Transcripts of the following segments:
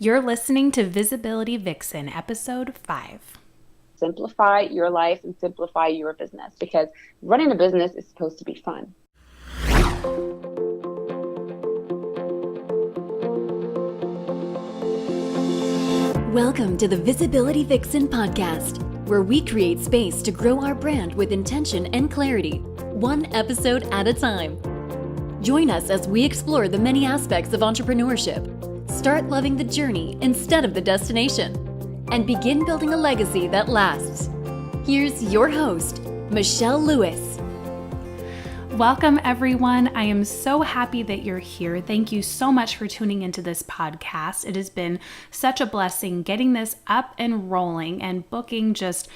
You're listening to Visibility Vixen, episode 5. Simplify your life and simplify your business, because running a business is supposed to be fun. Welcome to the Visibility Vixen podcast, where we create space to grow our brand with intention and clarity, one episode at a time. Join us as we explore the many aspects of entrepreneurship, start loving the journey instead of the destination, and begin building a legacy that lasts. Here's your host, Michelle Lewis. Welcome, everyone. I am so happy that you're here. Thank you so much for tuning into this podcast. It has been such a blessing getting this up and rolling and booking just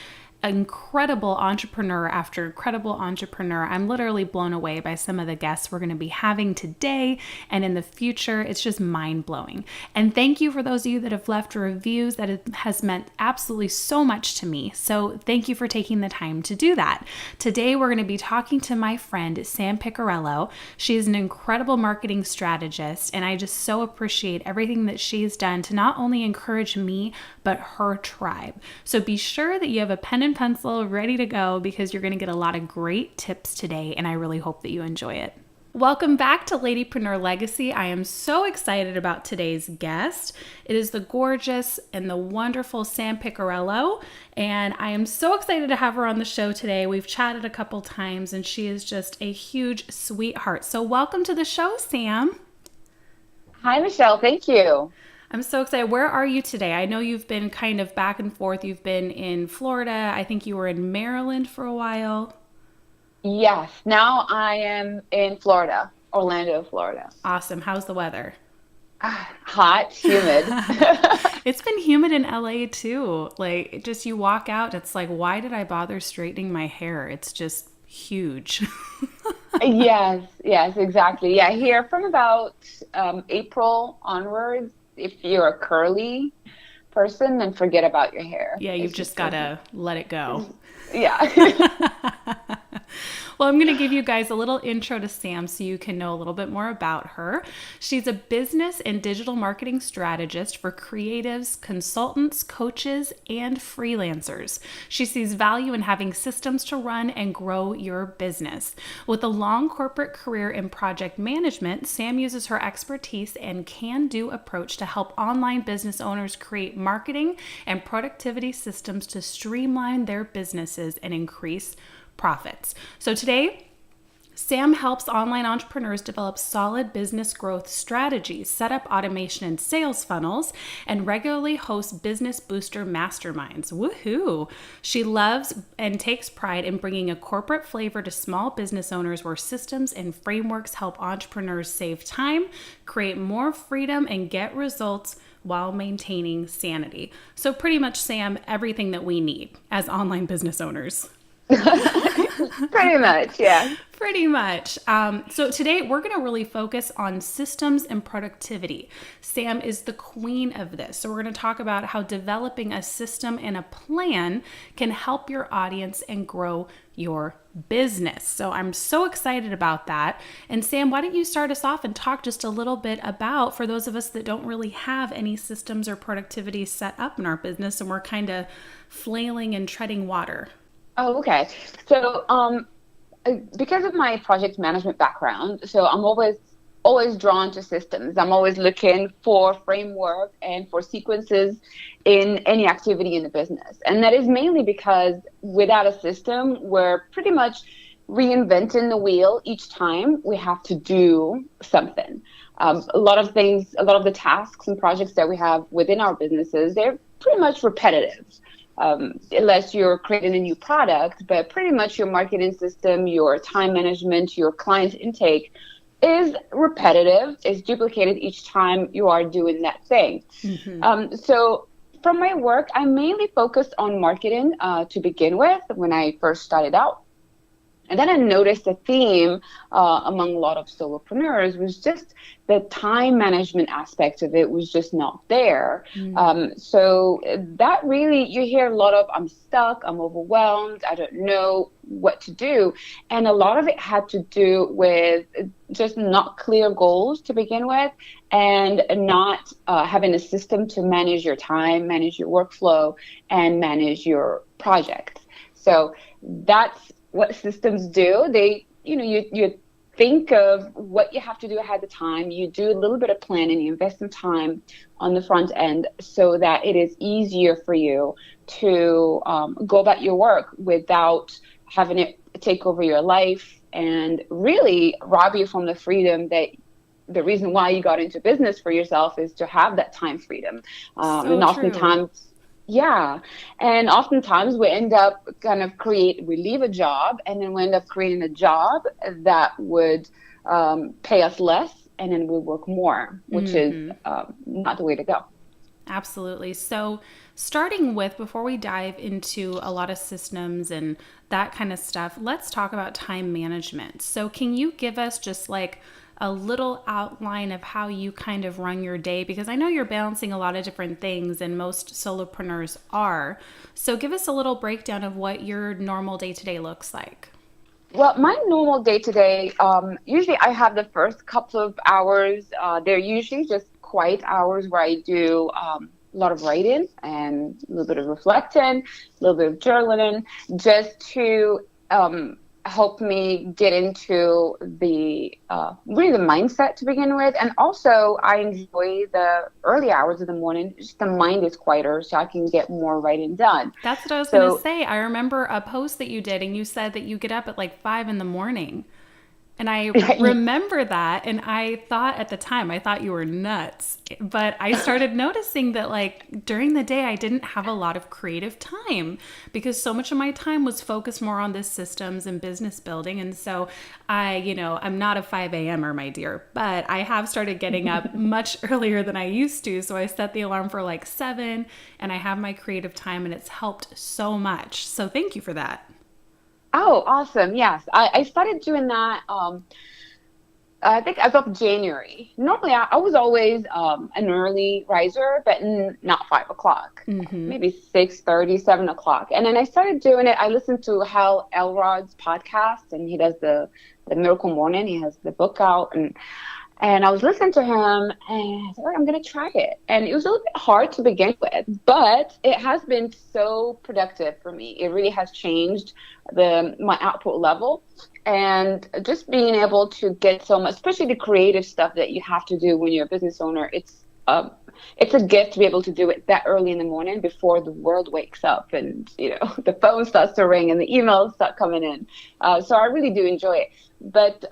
incredible entrepreneur after incredible entrepreneur. I'm literally blown away by some of the guests we're going to be having today and in the future. It's just mind-blowing. And thank you for those of you that have left reviews. That has meant absolutely so much to me. So thank you for taking the time to do that. Today we're going to be talking to my friend Sam Picarello. She is an incredible marketing strategist, and I just so appreciate everything that she's done to not only encourage me but her tribe. So be sure that you have a pen and pencil ready to go, because you're going to get a lot of great tips today, and I really hope that you enjoy it. Welcome back to Ladypreneur Legacy. I am so excited about today's guest. It is the gorgeous and the wonderful Sam Picarello, and I am so excited to have her on the show today. We've chatted a couple times, and she is just a huge sweetheart. So welcome to the show, Sam. Hi, Michelle. Thank you. I'm so excited. Where are you today? I know you've been kind of back and forth. You've been in Florida. I think you were in Maryland for a while. Yes. Now I am in Florida, Orlando, Florida. Awesome. How's the weather? Hot, humid. It's been humid in LA too. Like, just you walk out, it's like, why did I bother straightening my hair? It's just huge. Yes, exactly. Yeah, here from about April onwards, if you're a curly person, then forget about your hair. Yeah, you've just got to let it go. Yeah. Well, I'm going to give you guys a little intro to Sam so you can know a little bit more about her. She's a business and digital marketing strategist for creatives, consultants, coaches, and freelancers. She sees value in having systems to run and grow your business. With a long corporate career in project management, Sam uses her expertise and can-do approach to help online business owners create marketing and productivity systems to streamline their businesses and increase profits. So today, Sam helps online entrepreneurs develop solid business growth strategies, set up automation and sales funnels, and regularly hosts business booster masterminds. Woohoo! She loves and takes pride in bringing a corporate flavor to small business owners, where systems and frameworks help entrepreneurs save time, create more freedom, and get results while maintaining sanity. So pretty much, Sam, everything that we need as online business owners. Pretty much, yeah. Pretty much. So today we're going to really focus on systems and productivity. Sam is the queen of this. So we're going to talk about how developing a system and a plan can help your audience and grow your business. So I'm so excited about that. And Sam, why don't you start us off and talk just a little bit about, for those of us that don't really have any systems or productivity set up in our business and we're kind of flailing and treading water. Oh, okay. So, because of my project management background, so I'm always drawn to systems. I'm always looking for framework and for sequences in any activity in the business. And that is mainly because without a system, we're pretty much reinventing the wheel each time we have to do something. A lot of the tasks and projects that we have within our businesses, they're pretty much repetitive. Unless you're creating a new product, but pretty much your marketing system, your time management, your client intake is repetitive, is duplicated each time you are doing that thing. Mm-hmm. So from my work, I mainly focused on marketing to begin with when I first started out. And then I noticed a theme among a lot of solopreneurs was just the time management aspect of it was just not there. So that really, you hear a lot of, I'm stuck, I'm overwhelmed, I don't know what to do. And a lot of it had to do with just not clear goals to begin with, and not having a system to manage your time, manage your workflow, and manage your projects. So that's what systems do. They, you think of what you have to do ahead of time. You do a little bit of planning, you invest some time on the front end so that it is easier for you to go about your work without having it take over your life and really rob you from the freedom that the reason why you got into business for yourself is to have that time freedom. And oftentimes, yeah. And oftentimes we end up we leave a job and then we end up creating a job that would pay us less, and then we work more, which is not the way to go. Absolutely. So starting with, before we dive into a lot of systems and that kind of stuff, let's talk about time management. So can you give us just like a little outline of how you kind of run your day? Because I know you're balancing a lot of different things, and most solopreneurs are. So give us a little breakdown of what your normal day-to-day looks like. Well, my normal day-to-day, usually I have the first couple of hours. They're usually just quiet hours where I do a lot of writing and a little bit of reflecting, a little bit of journaling, just to help me get into the really the mindset to begin with. And also I enjoy the early hours of the morning. Just the mind is quieter, so I can get more writing done. That's what I was going to say. I remember a post that you did, and you said that you get up at like 5 a.m. And I remember that, and I thought at the time, I thought you were nuts. But I started noticing that like during the day, I didn't have a lot of creative time because so much of my time was focused more on the systems and business building. And so I'm not a 5 a.m.er, my dear, but I have started getting up much earlier than I used to. So I set the alarm for like 7, and I have my creative time, and it's helped so much. So thank you for that. Oh, awesome. Yes. I started doing that, I think as of January. Normally, I was always an early riser, but not 5 o'clock, maybe 6:30, 7 o'clock. And then I started doing it. I listened to Hal Elrod's podcast, and he does the Miracle Morning. He has the book out, and I was listening to him, and I thought, I'm going to try it. And it was a little bit hard to begin with, but it has been so productive for me. It really has changed my output level. And just being able to get so much, especially the creative stuff that you have to do when you're a business owner, it's a gift to be able to do it that early in the morning before the world wakes up and, the phone starts to ring and the emails start coming in. So I really do enjoy it. But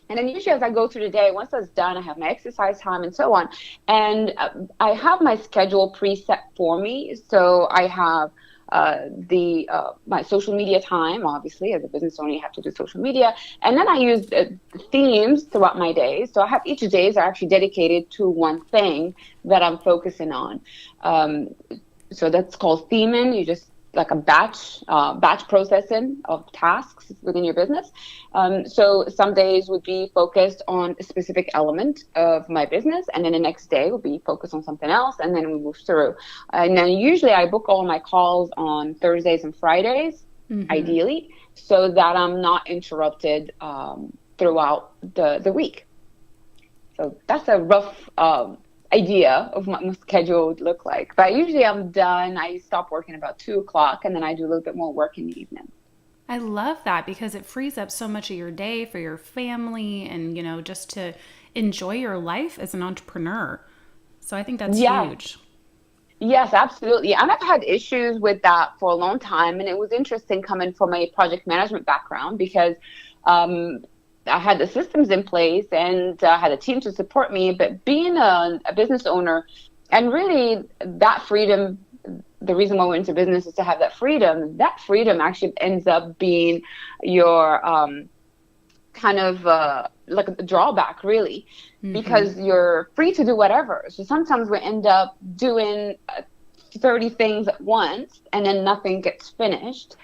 and then usually as I go through the day, once that's done, I have my exercise time and so on. And I have my schedule preset for me. So I have my social media time. Obviously, as a business owner, you have to do social media. And then I use themes throughout my day. So I have each days are actually dedicated to one thing that I'm focusing on. So that's called theming. You just like a batch processing of tasks within your business. So some days would be focused on a specific element of my business, and then the next day will be focused on something else, and then we move through. And then usually I book all my calls on Thursdays and Fridays, ideally, so that I'm not interrupted throughout the week. So that's a rough idea of what my schedule would look like. But usually I'm done. I stop working about 2 o'clock, and then I do a little bit more work in the evening. I love that because it frees up so much of your day for your family and, just to enjoy your life as an entrepreneur. So I think that's huge. Yes, absolutely. And I've had issues with that for a long time. And it was interesting coming from a project management background because I had the systems in place and I had a team to support me, but being a business owner and really that freedom, the reason why I went into business is to have that freedom. That freedom actually ends up being your kind of like a drawback, really, because you're free to do whatever. So sometimes we end up doing 30 things at once and then nothing gets finished.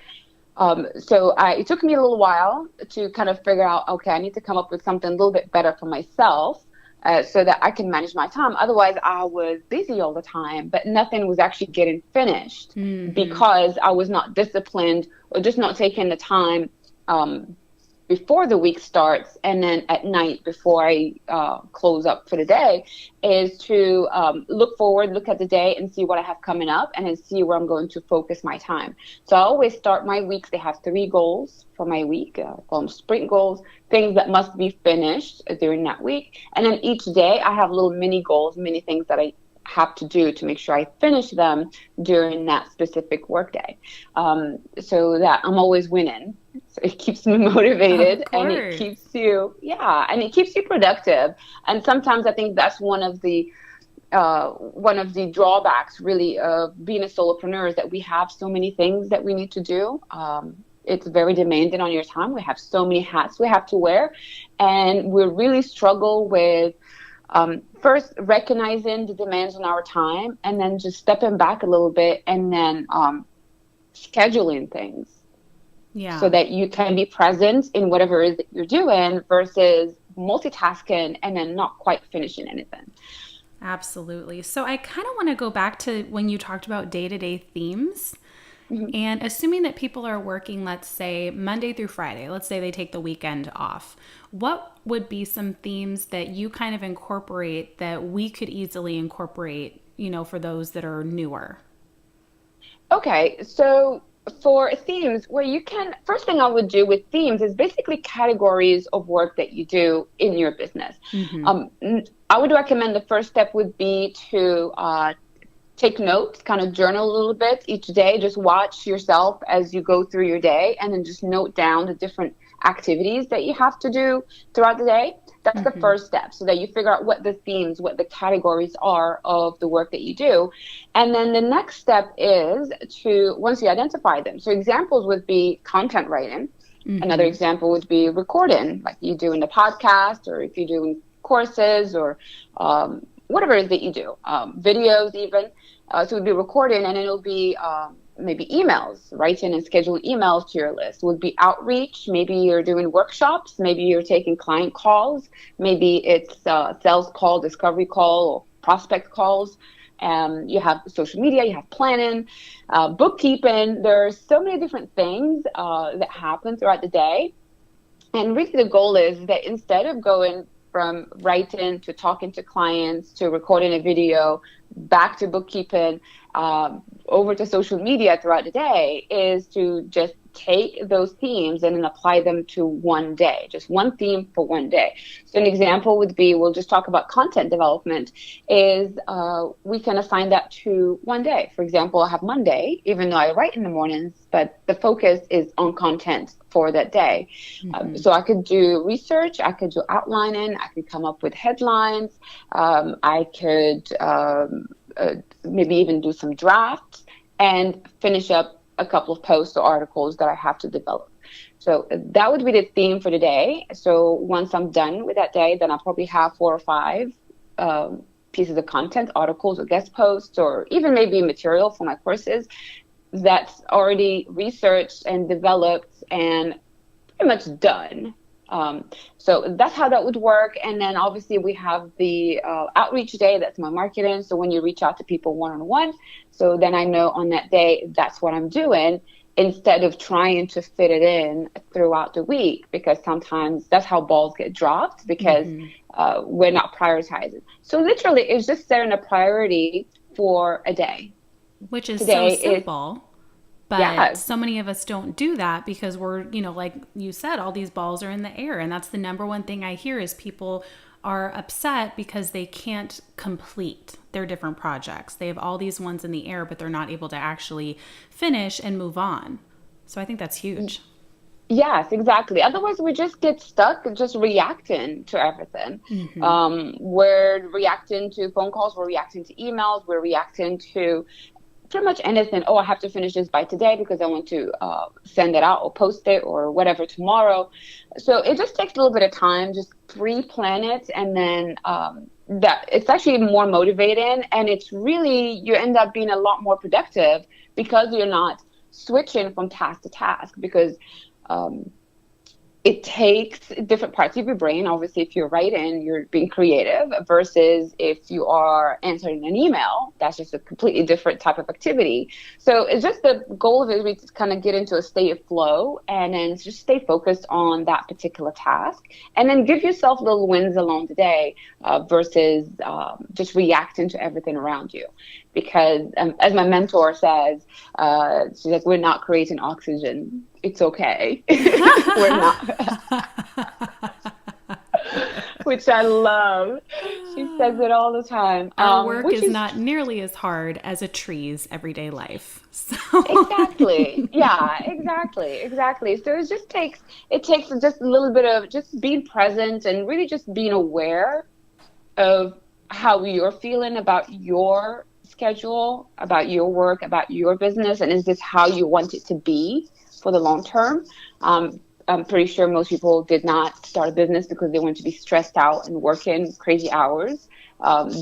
It took me a little while to kind of figure out, okay, I need to come up with something a little bit better for myself so that I can manage my time. Otherwise, I was busy all the time, but nothing was actually getting finished because I was not disciplined or just not taking the time before the week starts, and then at night before I close up for the day, is to look forward, look at the day and see what I have coming up and then see where I'm going to focus my time. So I always start my weeks. They have 3 goals for my week, I call them sprint goals, things that must be finished during that week. And then each day I have little mini goals, mini things that I have to do to make sure I finish them during that specific workday, so that I'm always winning. So it keeps me motivated and it keeps you, and it keeps you productive. And sometimes I think that's one of the drawbacks really of being a solopreneur is that we have so many things that we need to do. It's very demanding on your time. We have so many hats we have to wear, and we really struggle with first recognizing the demands on our time, and then just stepping back a little bit and then scheduling things so that you can be present in whatever it is that you're doing versus multitasking and then not quite finishing anything. Absolutely. So I kind of want to go back to when you talked about day-to-day themes. And assuming that people are working, let's say Monday through Friday, let's say they take the weekend off, what would be some themes that you kind of incorporate that we could easily incorporate, for those that are newer? Okay, so for themes, first thing I would do with themes is basically categories of work that you do in your business. I would recommend the first step would be to take notes, kind of journal a little bit each day. Just watch yourself as you go through your day and then just note down the different activities that you have to do throughout the day. That's the first step, so that you figure out what the themes, what the categories are of the work that you do. And then the next step is to, once you identify them. So examples would be content writing. Another example would be recording, like you do in the podcast, or if you're doing courses or whatever it is that you do, videos even. So it would be recording, and it'll be maybe emails, writing and scheduling emails to your list. Would be outreach. Maybe you're doing workshops. Maybe you're taking client calls. Maybe it's sales call, discovery call, or prospect calls. You have social media, you have planning, bookkeeping. There's so many different things that happen throughout the day. And really the goal is that instead of going from writing to talking to clients to recording a video, back to bookkeeping, over to social media throughout the day, is to just take those themes and then apply them to one day, just one theme for one day. So an example would be, we'll just talk about content development, is we can assign that to one day. For example, I have Monday, even though I write in the mornings, but the focus is on content for that day. So I could do research, I could do outlining, I could come up with headlines, I could maybe even do some drafts and finish up a couple of posts or articles that I have to develop. So that would be the theme for the day. So once I'm done with that day, then I'll probably have 4 or 5 pieces of content, articles or guest posts, or even maybe material for my courses that's already researched and developed and pretty much done. So that's how that would work. And then obviously we have the outreach day. That's my marketing. So when you reach out to people one-on-one, so then I know on that day, that's what I'm doing, instead of trying to fit it in throughout the week, because sometimes that's how balls get dropped, because we're not prioritizing. So literally it's just setting a priority for a day. Which is so simple. But so many of us don't do that because we're, like you said, all these balls are in the air. And that's the number one thing I hear is people are upset because they can't complete their different projects. They have all these ones in the air, but they're not able to actually finish and move on. So I think that's huge. Yes, exactly. Otherwise, we just get stuck just reacting to everything. We're reacting to phone calls, we're reacting to emails, we're reacting to pretty much anything. Oh, I have to finish this by today because I want to send it out or post it or whatever tomorrow. So it just takes a little bit of time, just pre-plan it, and then that it's actually more motivating, and it's really, you end up being a lot more productive because you're not switching from task to task, because it takes different parts of your brain. Obviously, if you're writing, you're being creative, versus if you are answering an email, that's just a completely different type of activity. So it's just the goal of it is to kind of get into a state of flow and then just stay focused on that particular task, and then give yourself little wins along the day, versus just reacting to everything around you. Because as my mentor says, she's like, we're not creating oxygen. It's okay. We're not. Which I love. She says it all the time. Our work is not nearly as hard as a tree's everyday life. So. Exactly. Yeah, exactly. So it takes just a little bit of just being present and really just being aware of how you're feeling about your schedule, about your work, about your business, and is this how you want it to be for the long term? I'm pretty sure most people did not start a business because they wanted to be stressed out and working crazy hours,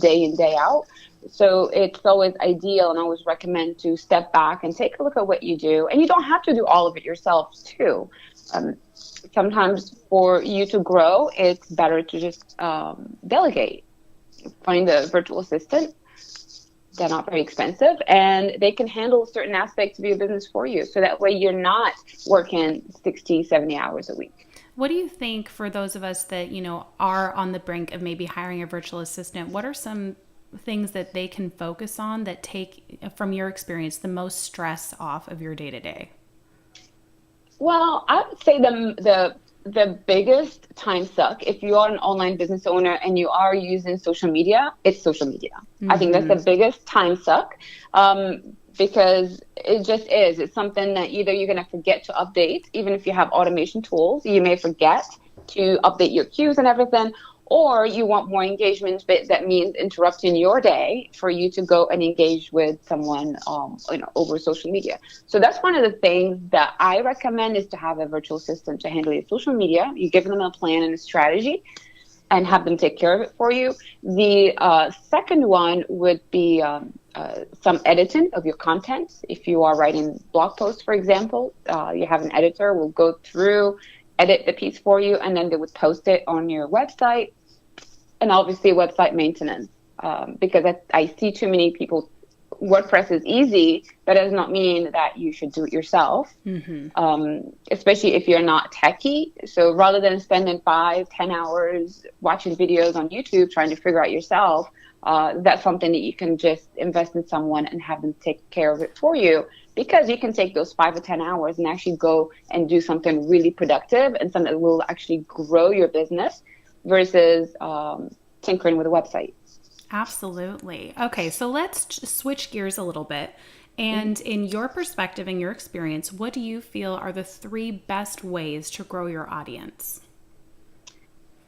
day in, day out. So it's always ideal, and I always recommend to step back and take a look at what you do. And you don't have to do all of it yourself too. Sometimes for you to grow, it's better to just delegate. Find a virtual assistant. They're not very expensive, and they can handle certain aspects of your business for you. So that way you're not working 60, 70 hours a week. What do you think for those of us that, are on the brink of maybe hiring a virtual assistant? What are some things that they can focus on that take, from your experience, the most stress off of your day-to-day? Well, I would say the biggest time suck, if you are an online business owner and you are using social media, it's social media. Mm-hmm. I think that's the biggest time suck, because it just is. It's something that either you're going to forget to update, even if you have automation tools, you may forget to update your queues and everything, or you want more engagement, but that means interrupting your day for you to go and engage with someone over social media. So that's one of the things that I recommend, is to have a virtual assistant to handle your social media. You give them a plan and a strategy and have them take care of it for you. The second one would be some editing of your content. If you are writing blog posts, for example, you have an editor will go through, edit the piece for you, and then they would post it on your website. And obviously website maintenance, because I see too many people, WordPress is easy, but does not mean that you should do it yourself, especially if you're not techie. So rather than spending 5-10 hours watching videos on YouTube trying to figure out yourself, that's something that you can just invest in someone and have them take care of it for you, because you can take those 5 or 10 hours and actually go and do something really productive and something that will actually grow your business, versus tinkering with a website. Absolutely. Okay, so let's switch gears a little bit. And in your perspective and your experience, what do you feel are the 3 best ways to grow your audience?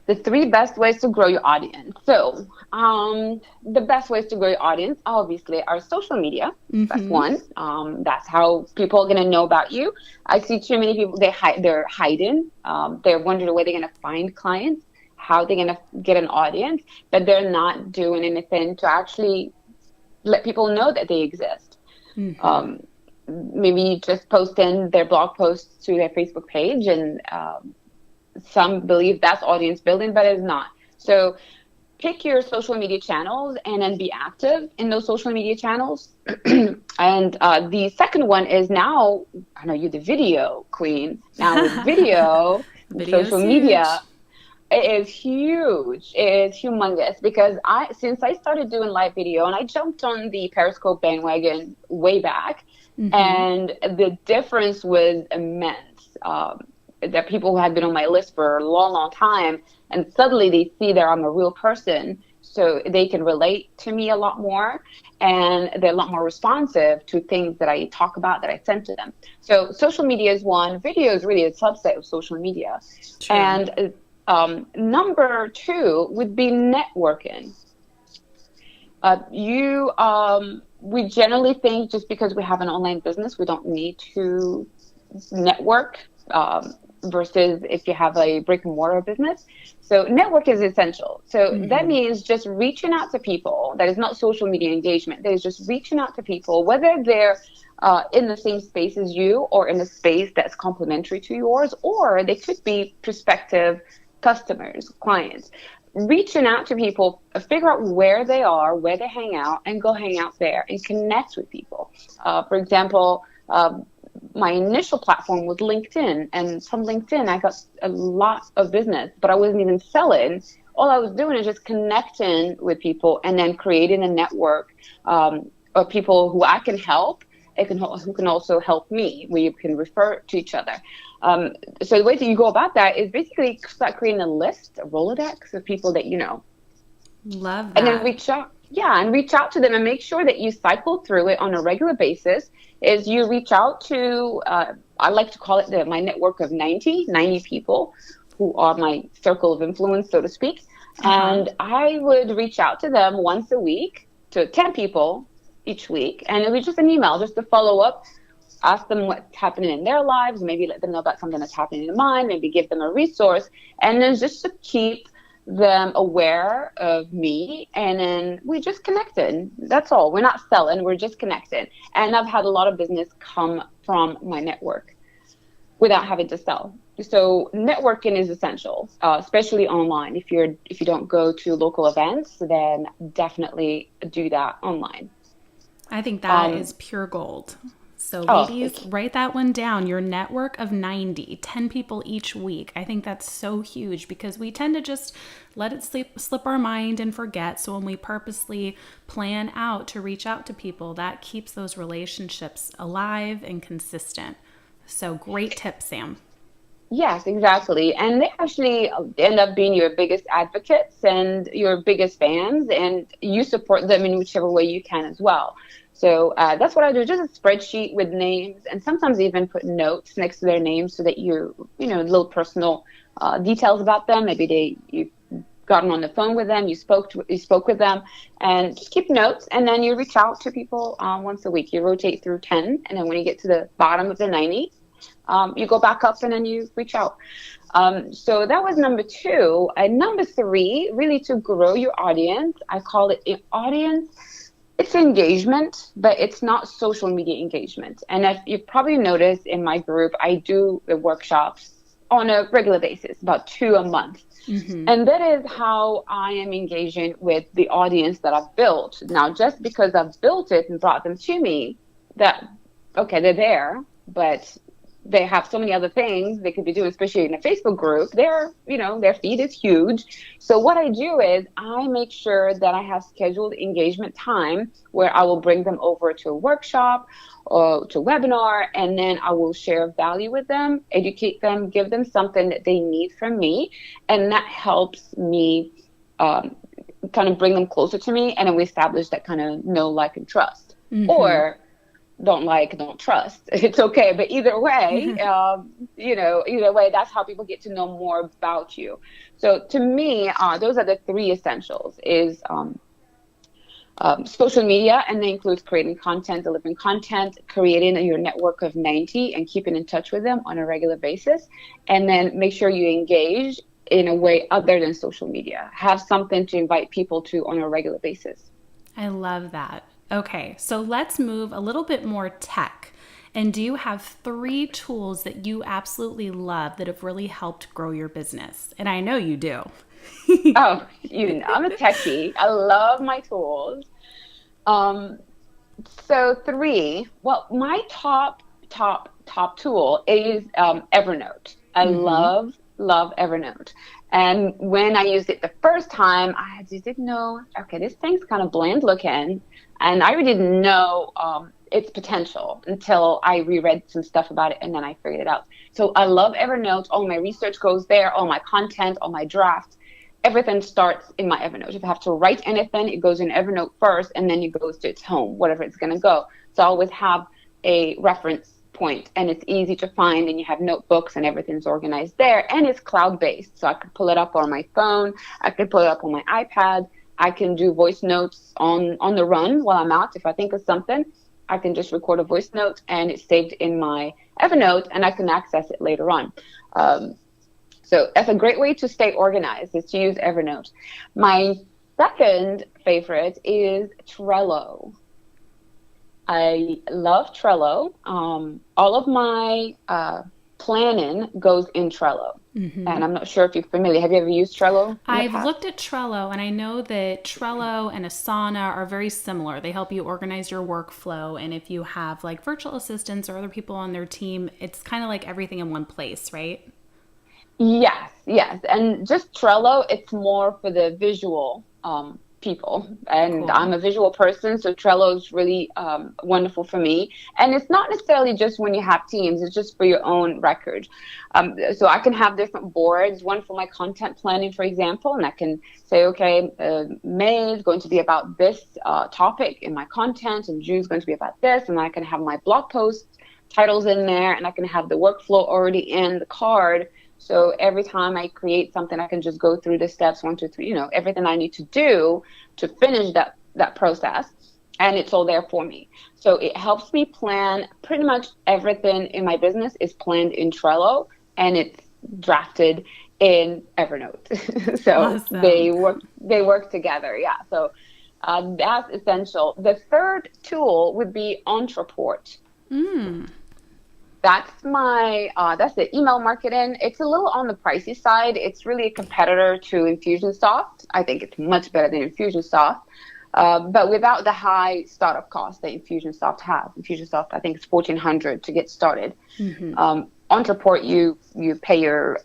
The 3 best ways to grow your audience. So the best ways to grow your audience, obviously, are social media. That's one. That's how people are going to know about you. I see too many people, they're hiding. They're wondering where they're going to find clients, how they're going to get an audience, but they're not doing anything to actually let people know that they exist. Maybe just posting their blog posts to their Facebook page, and some believe that's audience building, but it's not. So pick your social media channels and then be active in those social media channels. And the second one is, now, I know you're the video queen. Now with video, social media, it is huge. It is humongous, because since I started doing live video, and I jumped on the Periscope bandwagon way back, and the difference was immense. That people who had been on my list for a long, long time, and suddenly they see that I'm a real person, so they can relate to me a lot more, and they're a lot more responsive to things that I talk about, that I send to them. So social media is one. Video is really a subset of social media. True. And number 2 would be networking. We generally think just because we have an online business, we don't need to network. versus if you have a brick and mortar business. So network is essential. So that means just reaching out to people. That is not social media engagement. That is just reaching out to people, whether they're in the same space as you or in a space that's complementary to yours, or they could be prospective customers, clients. Reaching out to people, figure out where they are, where they hang out, and go hang out there and connect with people. For example, my initial platform was LinkedIn, and from LinkedIn I got a lot of business, but I wasn't even selling. All I was doing is just connecting with people and then creating a network of people who I can help, who can also help me, where you can refer to each other. So the way that you go about that is basically start creating a list, a Rolodex of people that you know. Love that. And then reach out to them and make sure that you cycle through it on a regular basis. Is you reach out to, I like to call it my network of 90 people who are my circle of influence, so to speak. And I would reach out to them once a week to 10 people each week. And it was just an email just to follow up, ask them what's happening in their lives, maybe let them know about something that's happening in mine, maybe give them a resource. And then just to keep them aware of me, and then we just connected. That's all. We're not selling, we're just connected. And I've had a lot of business come from my network without having to sell. So networking is essential, especially online. If you don't go to local events, then definitely do that online. I think that is pure gold. So ladies, write that one down. Your network of 90, 10 people each week. I think that's so huge because we tend to just let it slip our mind and forget. So when we purposely plan out to reach out to people, that keeps those relationships alive and consistent. So great tip, Sam. Yes, exactly. And they actually end up being your biggest advocates and your biggest fans, and you support them in whichever way you can as well. So that's what I do, just a spreadsheet with names, and sometimes even put notes next to their names so that little personal details about them. Maybe you've gotten on the phone with them, you spoke with them, and just keep notes. And then you reach out to people once a week. You rotate through 10, and then when you get to the bottom of the 90, you go back up and then you reach out. So that was number 2. And number 3, really to grow your audience, I call it an audience. It's engagement, but it's not social media engagement. And as you've probably noticed in my group, I do the workshops on a regular basis, about 2 a month. And that is how I am engaging with the audience that I've built. Now, just because I've built it and brought them to me, they're there, but they have so many other things they could be doing, especially in a Facebook group. Their feed is huge. So what I do is I make sure that I have scheduled engagement time where I will bring them over to a workshop or to a webinar, and then I will share value with them, educate them, give them something that they need from me. And that helps me kind of bring them closer to me. And then we establish that kind of know, like, and trust. Or don't like, don't trust. It's okay. But either way, that's how people get to know more about you. So to me, those are the 3 essentials is social media, and that includes creating content, delivering content, creating your network of 90 and keeping in touch with them on a regular basis. And then make sure you engage in a way other than social media. Have something to invite people to on a regular basis. I love that. Okay, so let's move a little bit more tech. And do you have 3 tools that you absolutely love that have really helped grow your business? And I know you do. I'm a techie. I love my tools. So 3, well, my top tool is Evernote. I love Evernote. And when I used it the first time, I just didn't know, okay, this thing's kind of bland looking. And I really didn't know its potential until I reread some stuff about it, and then I figured it out. So I love Evernote. All my research goes there, all my content, all my drafts. Everything starts in my Evernote. If I have to write anything, it goes in Evernote first, and then it goes to its home, whatever it's going to go. So I always have a reference point, and it's easy to find, and you have notebooks and everything's organized there, and it's cloud-based. So I could pull it up on my phone. I could pull it up on my iPad. I can do voice notes on the run while I'm out if I think of something. I can just record a voice note and it's saved in my Evernote and I can access it later on. So that's a great way to stay organized, is to use Evernote. My second favorite is Trello. I love Trello. All of my planning goes in Trello. And I'm not sure if you're familiar. Have you ever used Trello? I've looked at Trello, and I know that Trello and Asana are very similar. They help you organize your workflow. And if you have like virtual assistants or other people on their team, it's kind of like everything in one place, right? Yes. And just Trello, it's more for the visual people. And Cool. I'm a visual person, so Trello is really wonderful for me. And it's not necessarily just when you have teams, it's just for your own record. So I can have different boards, one for my content planning, for example, and I can say, okay, May is going to be about this topic in my content, and June is going to be about this, and I can have my blog post titles in there, and I can have the workflow already in the card. So every time I create something, I can just go through the steps, 1, 2, 3, everything I need to do to finish that process. And it's all there for me. So it helps me plan pretty much everything in my business is planned in Trello and it's drafted in Evernote. So Awesome. they work together. Yeah. So that's essential. The third tool would be Entreport. That's that's the email marketing. It's a little on the pricey side. It's really a competitor to Infusionsoft. I think it's much better than Infusionsoft, but without the high startup cost that Infusionsoft has. Infusionsoft, I think, is $1,400 to get started. Entreport, you pay your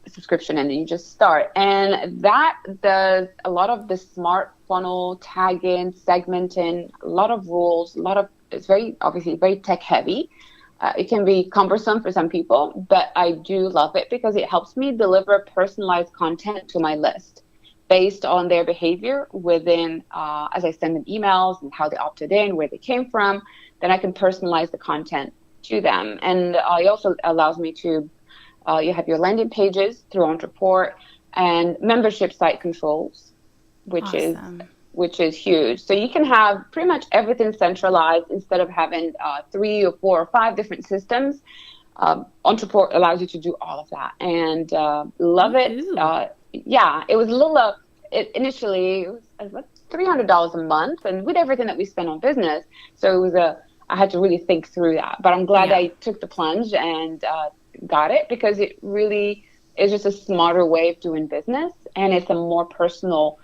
subscription and then you just start. And that does a lot of the smart funnel tagging, segmenting, a lot of rules, it's obviously very tech heavy. It can be cumbersome for some people, but I do love it because it helps me deliver personalized content to my list based on their behavior within, as I send them emails and how they opted in, where they came from, then I can personalize the content to them. And it also allows me to, you have your landing pages through Entreport and membership site controls, which is huge. So you can have pretty much everything centralized instead of having 3 or 4 or 5 different systems. Entreport allows you to do all of that, and love it. It was a little. Initially, it was $300 a month, and with everything that we spend on business, so it was I had to really think through that. But I'm glad I took the plunge and got it because it really is just a smarter way of doing business, and it's a more personal.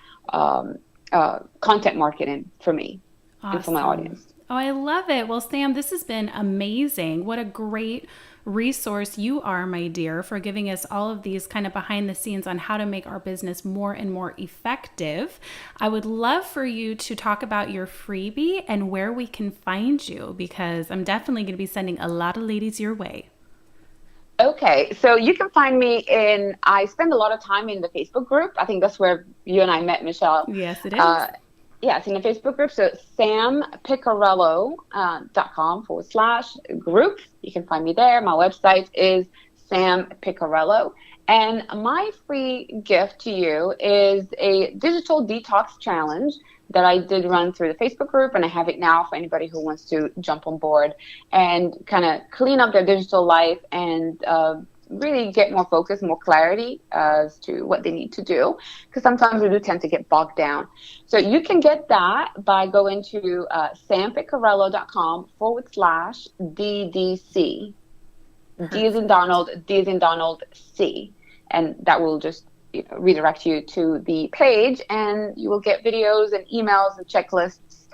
Content marketing for me and for my audience. Oh, I love it. Well, Sam, this has been amazing. What a great resource you are, my dear, for giving us all of these kind of behind the scenes on how to make our business more and more effective. I would love for you to talk about your freebie and where we can find you, because I'm definitely going to be sending a lot of ladies your way. Okay, so you can find me I spend a lot of time in the Facebook group. I think that's where you and I met, Michelle. Yes, it is. Yes, in the Facebook group. So sampicarello.com/group. You can find me there. My website is Sam Picarello. And my free gift to you is a digital detox challenge that I did run through the Facebook group, and I have it now for anybody who wants to jump on board and kind of clean up their digital life and really get more focus, more clarity as to what they need to do, because sometimes we do tend to get bogged down. So you can get that by going to sampicarello.com/DDC. D as in Donald, D as in Donald, C. And that will just redirect you to the page, and you will get videos and emails and checklists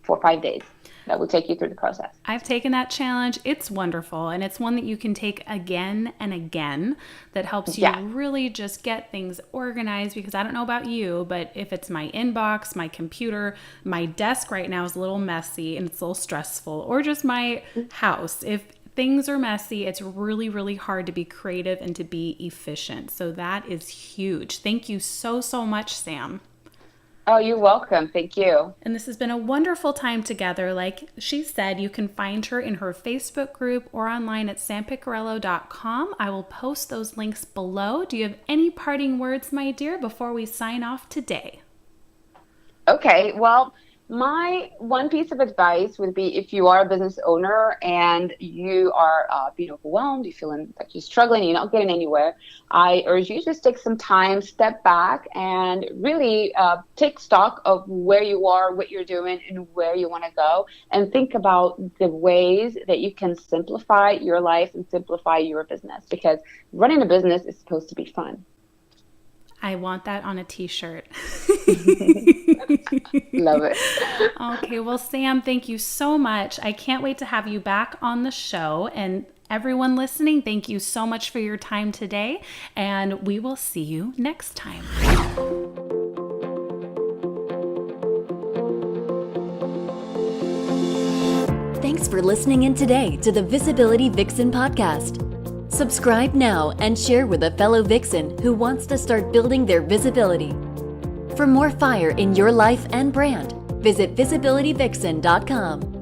for 5 days. That will take you through the process. I've taken that challenge. It's wonderful. And it's one that you can take again and again that helps you really just get things organized, because I don't know about you, but if it's my inbox, my computer, my desk right now is a little messy and it's a little stressful, or just my house. If things are messy, it's really, really hard to be creative and to be efficient. So that is huge. Thank you so, so much, Sam. Oh, you're welcome. Thank you. And this has been a wonderful time together. Like she said, you can find her in her Facebook group or online at sampicarello.com. I will post those links below. Do you have any parting words, my dear, before we sign off today? Okay. Well, My one piece of advice would be if you are a business owner and you are being overwhelmed, you're feeling like you're struggling, you're not getting anywhere, I urge you to just take some time, step back, and really take stock of where you are, what you're doing, and where you want to go, and think about the ways that you can simplify your life and simplify your business, because running a business is supposed to be fun. I want that on a t-shirt. Love it. Okay, well, Sam, thank you so much. I can't wait to have you back on the show. And everyone listening, thank you so much for your time today. And we will see you next time. Thanks for listening in today to the Visibility Vixen podcast. Subscribe now and share with a fellow Vixen who wants to start building their visibility. For more fire in your life and brand, visit visibilityvixen.com.